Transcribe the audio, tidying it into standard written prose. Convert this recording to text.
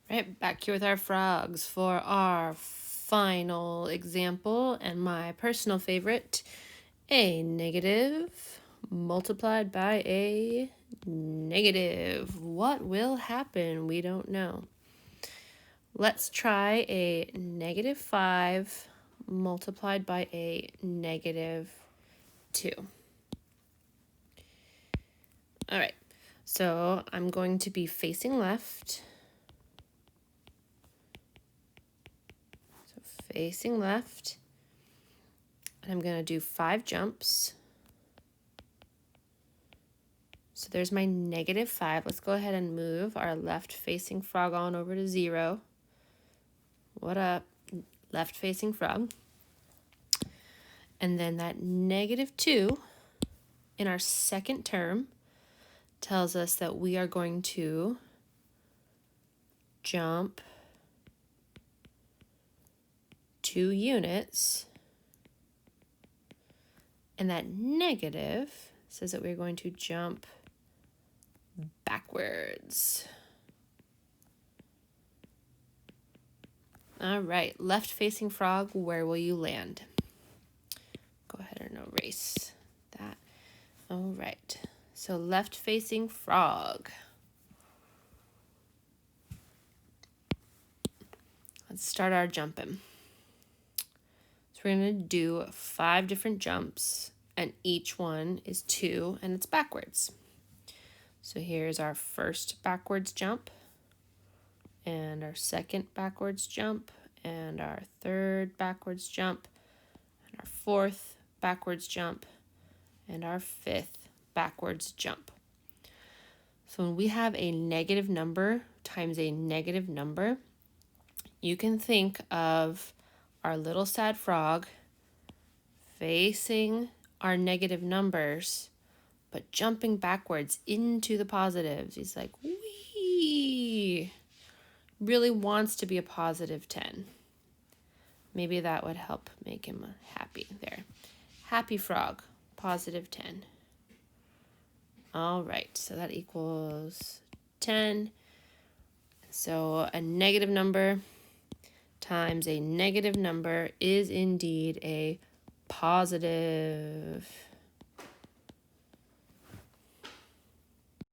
Right, back here with our frogs for our final example and my personal favorite, a negative multiplied by a negative. What will happen? We don't know. Let's try a negative 5 multiplied by a negative 2. All right, so I'm going to be facing left. Facing left, and I'm going to do 5 jumps. So there's my negative 5. Let's go ahead and move our left facing frog on over to 0. What up, left facing frog? And then that negative 2 in our second term tells us that we are going to jump 2 units. And that negative says that we're going to jump backwards. All right, left facing frog, where will you land? Go ahead and erase that. All right, so left facing frog. Let's start our jumping. So we're going to do 5 different jumps, and each one is 2, and it's backwards. So here's our first backwards jump, and our second backwards jump, and our third backwards jump, and our fourth backwards jump, and our fifth backwards jump. So when we have a negative number times a negative number, you can think of our little sad frog facing our negative numbers, but jumping backwards into the positives. He's like, wee! Really wants to be a positive 10. Maybe that would help make him happy there. Happy frog, positive 10. All right, so that equals 10. So a negative number times a negative number is indeed a positive.